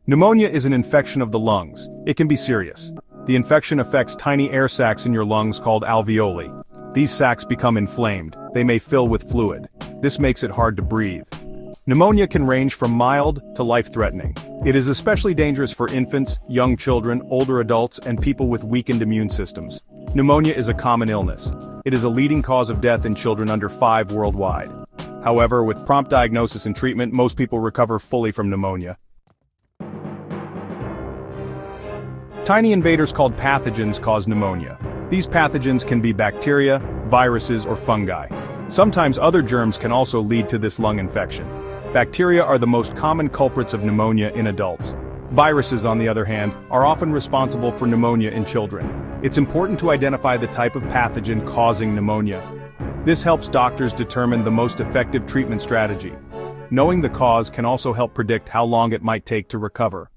Pneumonia is an infection of the lungs. It can be serious. The infection affects tiny air sacs in your lungs called alveoli. These sacs become inflamed. They may fill with fluid. This makes it hard to breathe. Pneumonia can range from mild to life-threatening. It is especially dangerous for infants, young children, older adults, and people with weakened immune systems. Pneumonia is a common illness. It is a leading cause of death in children under 5 worldwide. However, with prompt diagnosis and treatment, most people recover fully from pneumonia. Tiny invaders called pathogens cause pneumonia. These pathogens can be bacteria, viruses, or fungi. Sometimes other germs can also lead to this lung infection. Bacteria are the most common culprits of pneumonia in adults. Viruses, on the other hand, are often responsible for pneumonia in children. It's important to identify the type of pathogen causing pneumonia. This helps doctors determine the most effective treatment strategy. Knowing the cause can also help predict how long it might take to recover.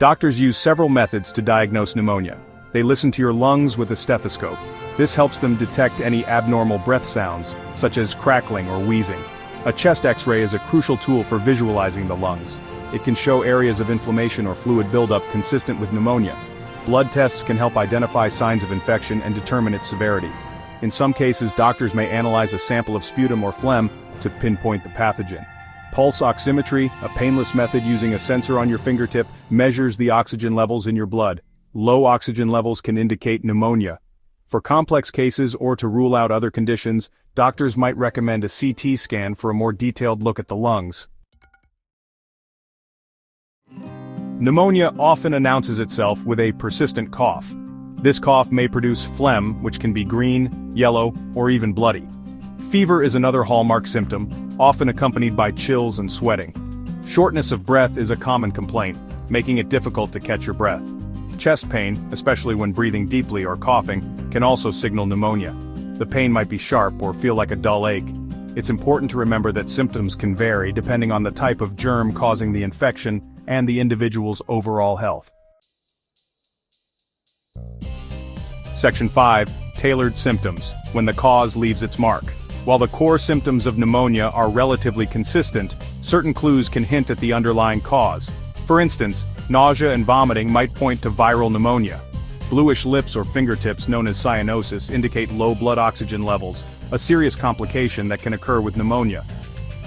Doctors use several methods to diagnose pneumonia. They listen to your lungs with a stethoscope. This helps them detect any abnormal breath sounds, such as crackling or wheezing. A chest X-ray is a crucial tool for visualizing the lungs. It can show areas of inflammation or fluid buildup consistent with pneumonia. Blood tests can help identify signs of infection and determine its severity. In some cases, doctors may analyze a sample of sputum or phlegm to pinpoint the pathogen. Pulse oximetry, a painless method using a sensor on your fingertip, measures the oxygen levels in your blood. Low oxygen levels can indicate pneumonia. For complex cases or to rule out other conditions, doctors might recommend a CT scan for a more detailed look at the lungs. Pneumonia often announces itself with a persistent cough. This cough may produce phlegm, which can be green, yellow, or even bloody. Fever is another hallmark symptom, often accompanied by chills and sweating. Shortness of breath is a common complaint, making it difficult to catch your breath. Chest pain, especially when breathing deeply or coughing, can also signal pneumonia. The pain might be sharp or feel like a dull ache. It's important to remember that symptoms can vary depending on the type of germ causing the infection and the individual's overall health. Section 5. Tailored symptoms, when the cause leaves its mark. While the core symptoms of pneumonia are relatively consistent, certain clues can hint at the underlying cause. For instance, nausea and vomiting might point to viral pneumonia. Bluish lips or fingertips, known as cyanosis, indicate low blood oxygen levels, a serious complication that can occur with pneumonia.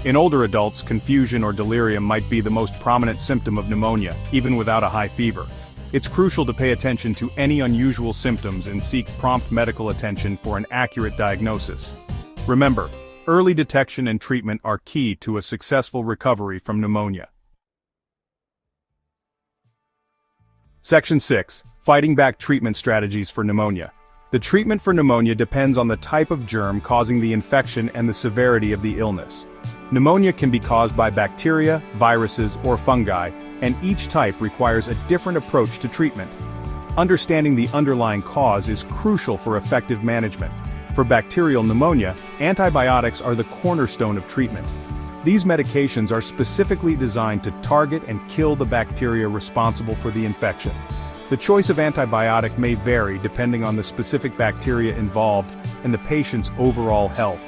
In older adults, confusion or delirium might be the most prominent symptom of pneumonia, even without a high fever. It's crucial to pay attention to any unusual symptoms and seek prompt medical attention for an accurate diagnosis. Remember, early detection and treatment are key to a successful recovery from pneumonia. Section 6. Fighting back treatment strategies for pneumonia. The treatment for pneumonia depends on the type of germ causing the infection and the severity of the illness. Pneumonia can be caused by bacteria, viruses, or fungi, and each type requires a different approach to treatment. Understanding the underlying cause is crucial for effective management. For bacterial pneumonia, antibiotics are the cornerstone of treatment. These medications are specifically designed to target and kill the bacteria responsible for the infection. The choice of antibiotic may vary depending on the specific bacteria involved and the patient's overall health.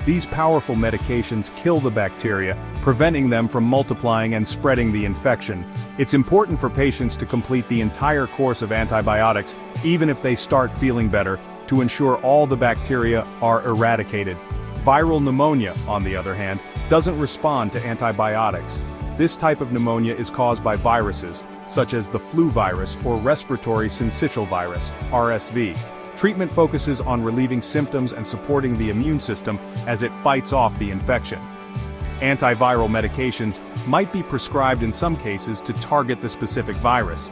These powerful medications kill the bacteria, preventing them from multiplying and spreading the infection. It's important for patients to complete the entire course of antibiotics, even if they start feeling better, to ensure all the bacteria are eradicated. Viral pneumonia, on the other hand, doesn't respond to antibiotics. This type of pneumonia is caused by viruses, such as the flu virus or respiratory syncytial virus, RSV. Treatment focuses on relieving symptoms and supporting the immune system as it fights off the infection. Antiviral medications might be prescribed in some cases to target the specific virus.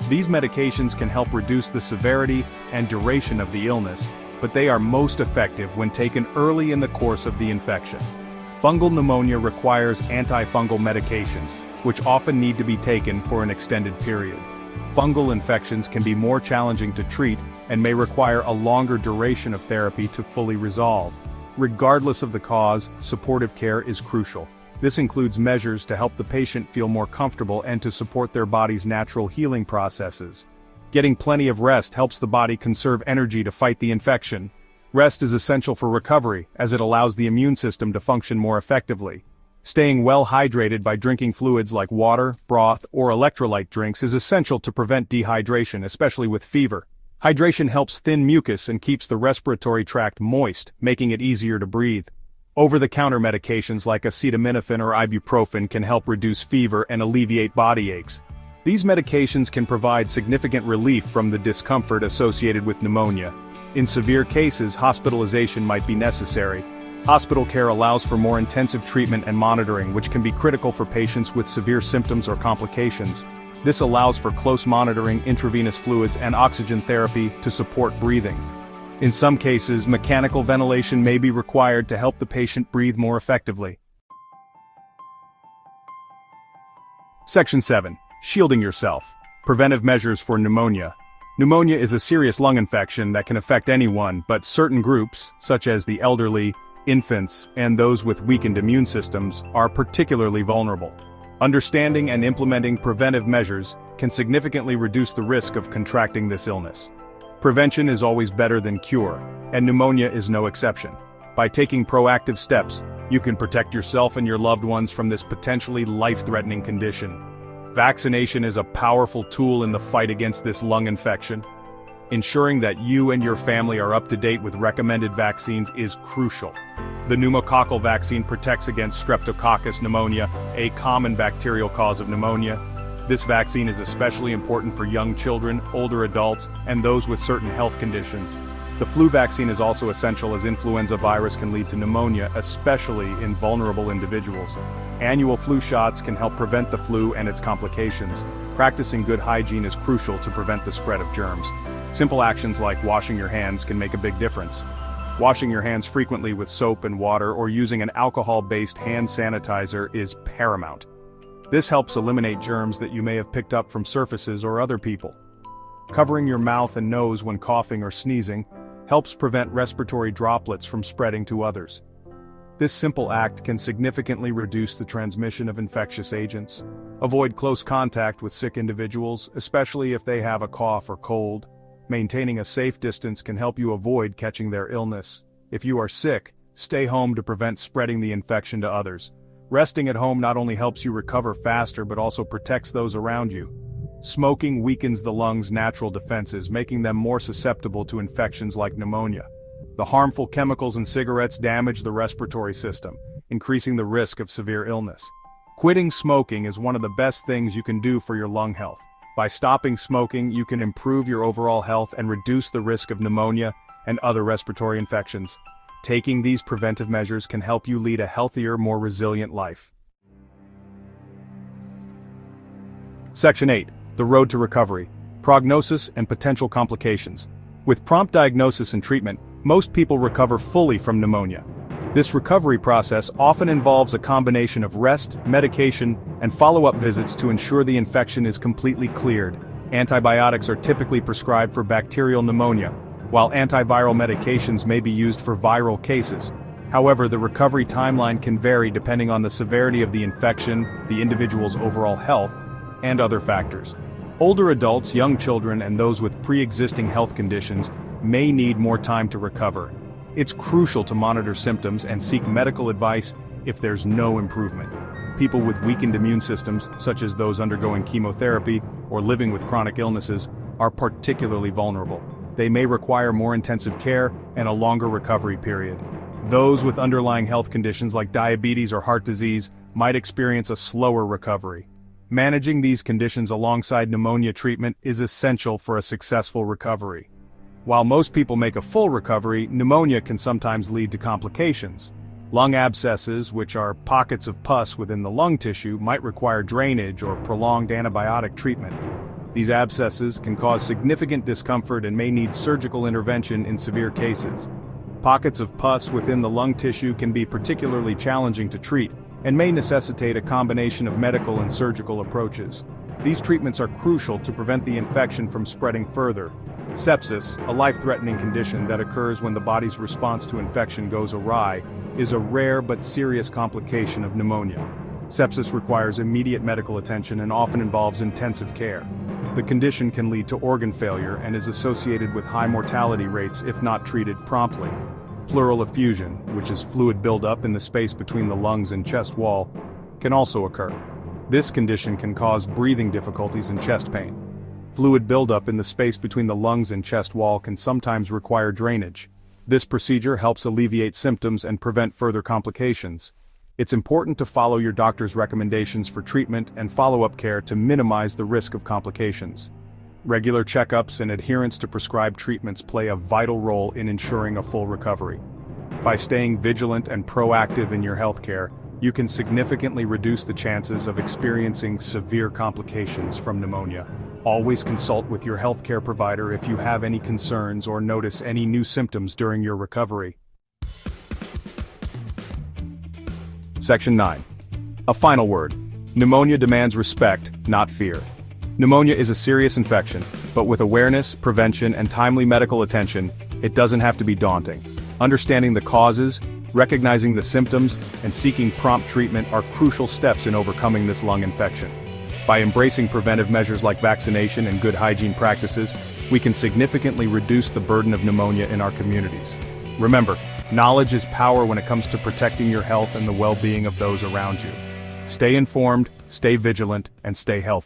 These medications can help reduce the severity and duration of the illness, but they are most effective when taken early in the course of the infection. Fungal pneumonia requires antifungal medications, which often need to be taken for an extended period. Fungal infections can be more challenging to treat and may require a longer duration of therapy to fully resolve. Regardless of the cause, supportive care is crucial. This includes measures to help the patient feel more comfortable and to support their body's natural healing processes. Getting plenty of rest helps the body conserve energy to fight the infection. Rest is essential for recovery, as it allows the immune system to function more effectively. Staying well hydrated by drinking fluids like water, broth, or electrolyte drinks is essential to prevent dehydration, especially with fever. Hydration helps thin mucus and keeps the respiratory tract moist, making it easier to breathe. Over-the-counter medications like acetaminophen or ibuprofen can help reduce fever and alleviate body aches. These medications can provide significant relief from the discomfort associated with pneumonia. In severe cases, hospitalization might be necessary. Hospital care allows for more intensive treatment and monitoring, which can be critical for patients with severe symptoms or complications. This allows for close monitoring, intravenous fluids, and oxygen therapy to support breathing. In some cases, mechanical ventilation may be required to help the patient breathe more effectively. Section 7. Shielding yourself. Preventive measures for pneumonia. Pneumonia is a serious lung infection that can affect anyone, but certain groups, such as the elderly, infants, and those with weakened immune systems, are particularly vulnerable. Understanding and implementing preventive measures can significantly reduce the risk of contracting this illness. Prevention is always better than cure, and pneumonia is no exception. By taking proactive steps, you can protect yourself and your loved ones from this potentially life-threatening condition. Vaccination is a powerful tool in the fight against this lung infection. Ensuring that you and your family are up to date with recommended vaccines is crucial. The pneumococcal vaccine protects against Streptococcus pneumonia, a common bacterial cause of pneumonia. This vaccine is especially important for young children, older adults, and those with certain health conditions. The flu vaccine is also essential as influenza virus can lead to pneumonia, especially in vulnerable individuals. Annual flu shots can help prevent the flu and its complications. Practicing good hygiene is crucial to prevent the spread of germs. Simple actions like washing your hands can make a big difference. Washing your hands frequently with soap and water or using an alcohol-based hand sanitizer is paramount. This helps eliminate germs that you may have picked up from surfaces or other people. Covering your mouth and nose when coughing or sneezing helps prevent respiratory droplets from spreading to others. This simple act can significantly reduce the transmission of infectious agents. Avoid close contact with sick individuals, especially if they have a cough or cold. Maintaining a safe distance can help you avoid catching their illness. If you are sick, stay home to prevent spreading the infection to others. Resting at home not only helps you recover faster but also protects those around you. Smoking weakens the lungs' natural defenses, making them more susceptible to infections like pneumonia. The harmful chemicals in cigarettes damage the respiratory system, increasing the risk of severe illness. Quitting smoking is one of the best things you can do for your lung health. By stopping smoking, you can improve your overall health and reduce the risk of pneumonia and other respiratory infections. Taking these preventive measures can help you lead a healthier, more resilient life. Section 8. The road to recovery. Prognosis and potential complications. With prompt diagnosis and treatment, most people recover fully from pneumonia. This recovery process often involves a combination of rest, medication, and follow-up visits to ensure the infection is completely cleared. Antibiotics are typically prescribed for bacterial pneumonia, while antiviral medications may be used for viral cases. However, the recovery timeline can vary depending on the severity of the infection, the individual's overall health, and other factors. Older adults, young children, and those with pre-existing health conditions may need more time to recover. It's crucial to monitor symptoms and seek medical advice if there's no improvement. People with weakened immune systems, such as those undergoing chemotherapy or living with chronic illnesses, are particularly vulnerable. They may require more intensive care and a longer recovery period. Those with underlying health conditions like diabetes or heart disease might experience a slower recovery. Managing these conditions alongside pneumonia treatment is essential for a successful recovery. While most people make a full recovery, pneumonia can sometimes lead to complications. Lung abscesses, which are pockets of pus within the lung tissue, might require drainage or prolonged antibiotic treatment. These abscesses can cause significant discomfort and may need surgical intervention in severe cases. Pockets of pus within the lung tissue can be particularly challenging to treat and may necessitate a combination of medical and surgical approaches. These treatments are crucial to prevent the infection from spreading further. Sepsis, a life-threatening condition that occurs when the body's response to infection goes awry, is a rare but serious complication of pneumonia. Sepsis requires immediate medical attention and often involves intensive care. The condition can lead to organ failure and is associated with high mortality rates if not treated promptly. Pleural effusion, which is fluid buildup in the space between the lungs and chest wall, can also occur. This condition can cause breathing difficulties and chest pain. Fluid buildup in the space between the lungs and chest wall can sometimes require drainage. This procedure helps alleviate symptoms and prevent further complications. It's important to follow your doctor's recommendations for treatment and follow-up care to minimize the risk of complications. Regular checkups and adherence to prescribed treatments play a vital role in ensuring a full recovery. By staying vigilant and proactive in your healthcare, you can significantly reduce the chances of experiencing severe complications from pneumonia. Always consult with your healthcare provider if you have any concerns or notice any new symptoms during your recovery. Section 9. A final word. Pneumonia demands respect, not fear. Pneumonia is a serious infection, but with awareness, prevention, and timely medical attention, it doesn't have to be daunting. Understanding the causes, recognizing the symptoms, and seeking prompt treatment are crucial steps in overcoming this lung infection. By embracing preventive measures like vaccination and good hygiene practices, we can significantly reduce the burden of pneumonia in our communities. Remember, knowledge is power when it comes to protecting your health and the well-being of those around you. Stay informed, stay vigilant, and stay healthy.